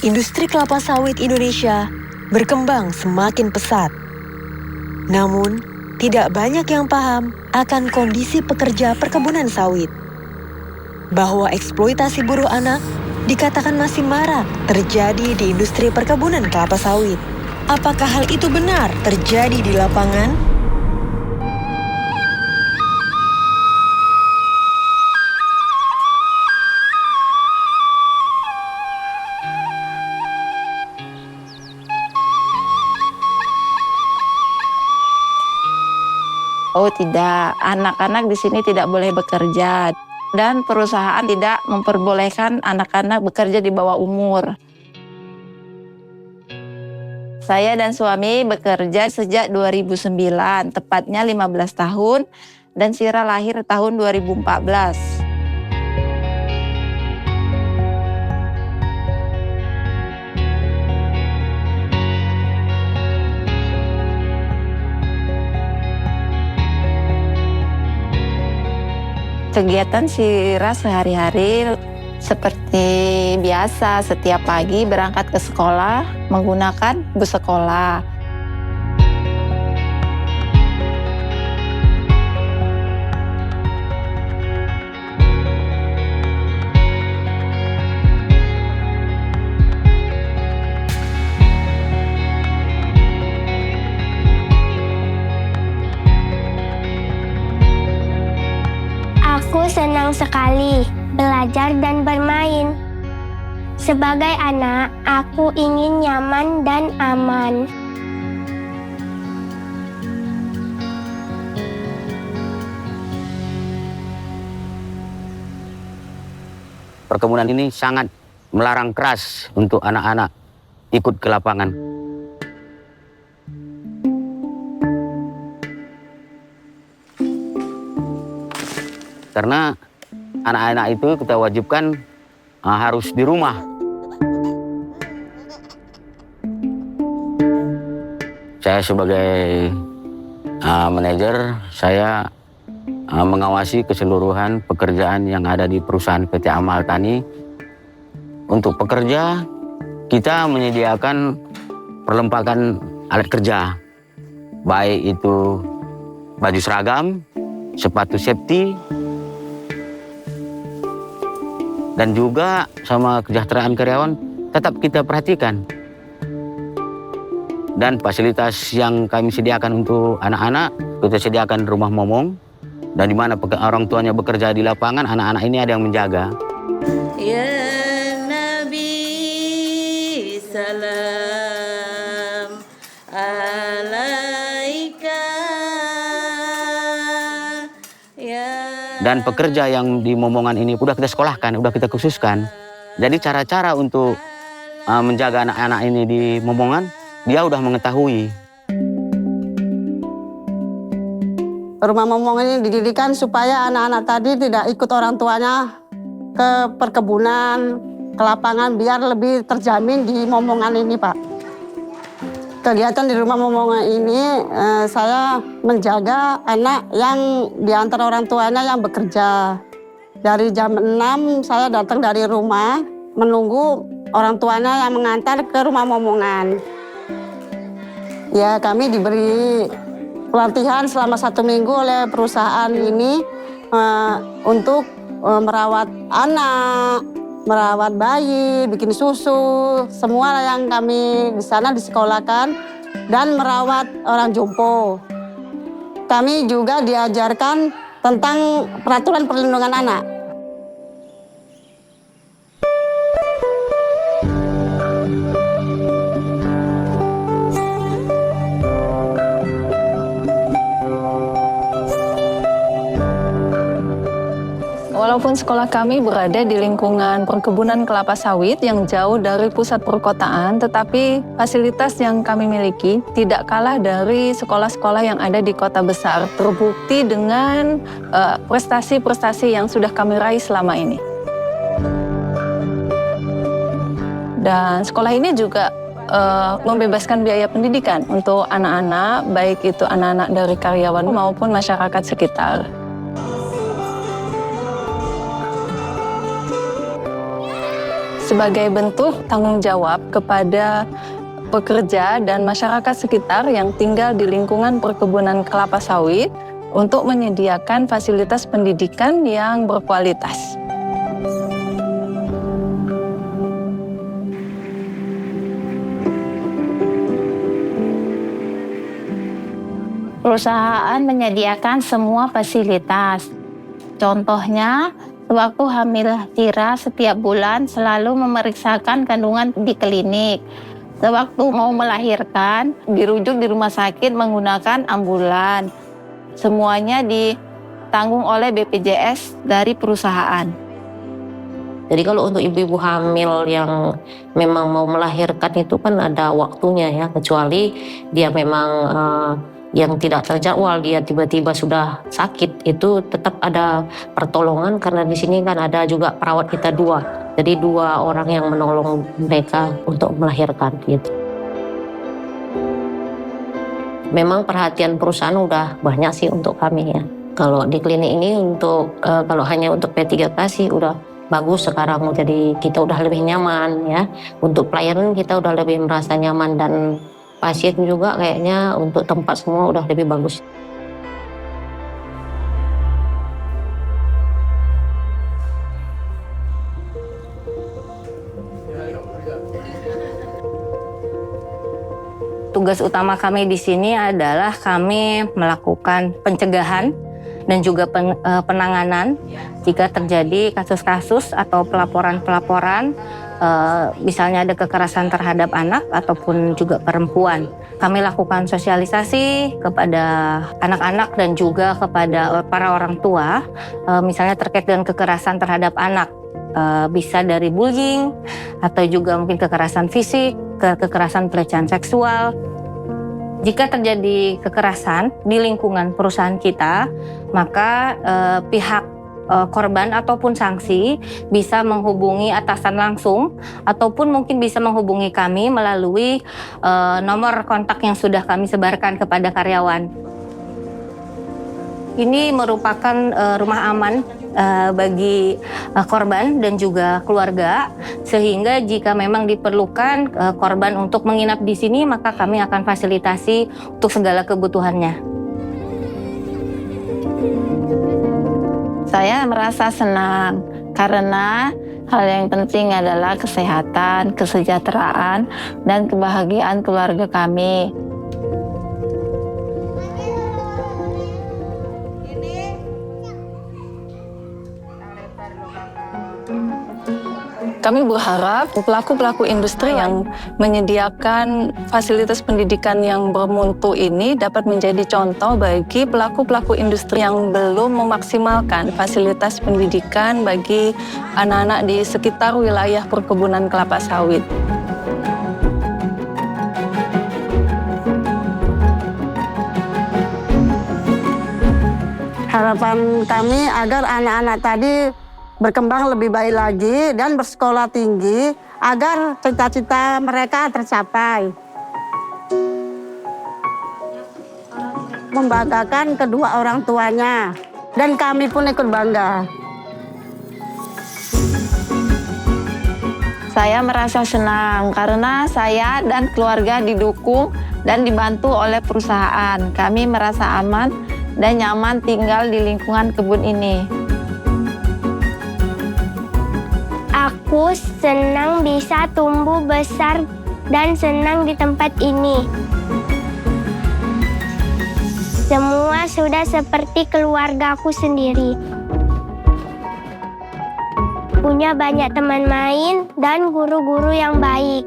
industri kelapa sawit Indonesia berkembang semakin pesat. Namun, tidak banyak yang paham akan kondisi pekerja perkebunan sawit. Bahwa eksploitasi buruh anak dikatakan masih marak terjadi di industri perkebunan kelapa sawit. Apakah hal itu benar terjadi di lapangan? Oh tidak, anak-anak di sini tidak boleh bekerja. Dan perusahaan tidak memperbolehkan anak-anak bekerja di bawah umur. Saya dan suami bekerja sejak 2009, tepatnya 15 tahun, dan Sira lahir tahun 2014. Kegiatan Sira sehari-hari seperti biasa, setiap pagi berangkat ke sekolah menggunakan bus sekolah. Aku senang sekali belajar dan bermain. Sebagai anak, aku ingin nyaman dan aman. Perkebunan ini sangat melarang keras untuk anak-anak ikut ke lapangan. Karena anak-anak itu kita wajibkan harus di rumah. Saya sebagai manajer, saya mengawasi keseluruhan pekerjaan yang ada di perusahaan PT Amal Tani. Untuk pekerja, kita menyediakan perlengkapan alat kerja, baik itu baju seragam, sepatu safety, dan juga sama kesejahteraan karyawan tetap kita perhatikan. Dan fasilitas yang kami sediakan untuk anak-anak, kita sediakan rumah momong, dan di mana orang tuanya bekerja di lapangan, anak-anak ini ada yang menjaga. Ya Nabi salam alaika. Dan pekerja yang di momongan ini udah kita sekolahkan, udah kita khususkan. Jadi cara-cara untuk menjaga anak-anak ini di momongan, dia udah mengetahui. Rumah momongan ini didirikan supaya anak-anak tadi tidak ikut orang tuanya ke perkebunan, ke lapangan, biar lebih terjamin di momongan ini, Pak. Kegiatan di rumah momongan ini saya menjaga anak yang diantar orang tuanya yang bekerja. Dari jam 6 saya datang dari rumah menunggu orang tuanya yang mengantar ke rumah momongan. Ya, kami diberi pelatihan selama 1 minggu oleh perusahaan ini untuk merawat anak, merawat bayi, bikin susu, semua yang kami di sana disekolahkan, dan merawat orang jompo. Kami juga diajarkan tentang peraturan perlindungan anak. Walaupun sekolah kami berada di lingkungan perkebunan kelapa sawit yang jauh dari pusat perkotaan, tetapi fasilitas yang kami miliki tidak kalah dari sekolah-sekolah yang ada di kota besar. Terbukti dengan prestasi-prestasi yang sudah kami raih selama ini. Dan sekolah ini juga membebaskan biaya pendidikan untuk anak-anak, baik itu anak-anak dari karyawan maupun masyarakat sekitar. sebagai bentuk tanggung jawab kepada pekerja dan masyarakat sekitar yang tinggal di lingkungan perkebunan kelapa sawit untuk menyediakan fasilitas pendidikan yang berkualitas. Perusahaan menyediakan semua fasilitas. Contohnya, sewaktu hamil Tira setiap bulan selalu memeriksakan kandungan di klinik. Sewaktu mau melahirkan, dirujuk di rumah sakit menggunakan ambulan. Semuanya ditanggung oleh BPJS dari perusahaan. Jadi kalau untuk ibu-ibu hamil yang memang mau melahirkan itu kan ada waktunya ya, kecuali dia memang yang tidak terjadwal, dia tiba-tiba sudah sakit, itu tetap ada pertolongan karena di sini kan ada juga perawat kita 2. Jadi 2 orang yang menolong mereka untuk melahirkan gitu. Memang perhatian perusahaan udah banyak sih untuk kami ya. Kalau di klinik ini untuk kalau hanya untuk P3K sih udah bagus sekarang, jadi kita udah lebih nyaman ya. Untuk pelayanan kita udah lebih merasa nyaman dan pasien juga kayaknya untuk tempat semua udah lebih bagus. Tugas utama kami di sini adalah kami melakukan pencegahan dan juga penanganan jika terjadi kasus-kasus atau pelaporan-pelaporan misalnya ada kekerasan terhadap anak ataupun juga perempuan. Kami lakukan sosialisasi kepada anak-anak dan juga kepada para orang tua, misalnya terkait dengan kekerasan terhadap anak. Bisa dari bullying atau juga mungkin kekerasan fisik, kekerasan pelecehan seksual. Jika terjadi kekerasan di lingkungan perusahaan kita, maka pihak korban ataupun sanksi bisa menghubungi atasan langsung ataupun mungkin bisa menghubungi kami melalui nomor kontak yang sudah kami sebarkan kepada karyawan. Ini merupakan rumah aman bagi korban dan juga keluarga, sehingga jika memang diperlukan korban untuk menginap di sini, maka kami akan fasilitasi untuk segala kebutuhannya. Saya merasa senang karena hal yang penting adalah kesehatan, kesejahteraan, dan kebahagiaan keluarga kami. Kami berharap pelaku-pelaku industri yang menyediakan fasilitas pendidikan yang bermutu ini dapat menjadi contoh bagi pelaku-pelaku industri yang belum memaksimalkan fasilitas pendidikan bagi anak-anak di sekitar wilayah perkebunan kelapa sawit. Harapan kami agar anak-anak tadi berkembang lebih baik lagi dan bersekolah tinggi agar cita-cita mereka tercapai. Membanggakan kedua orang tuanya dan kami pun ikut bangga. Saya merasa senang karena saya dan keluarga didukung dan dibantu oleh perusahaan. Kami merasa aman dan nyaman tinggal di lingkungan kebun ini. Aku senang bisa tumbuh besar dan senang di tempat ini. Semua sudah seperti keluargaku sendiri. Punya banyak teman main dan guru-guru yang baik.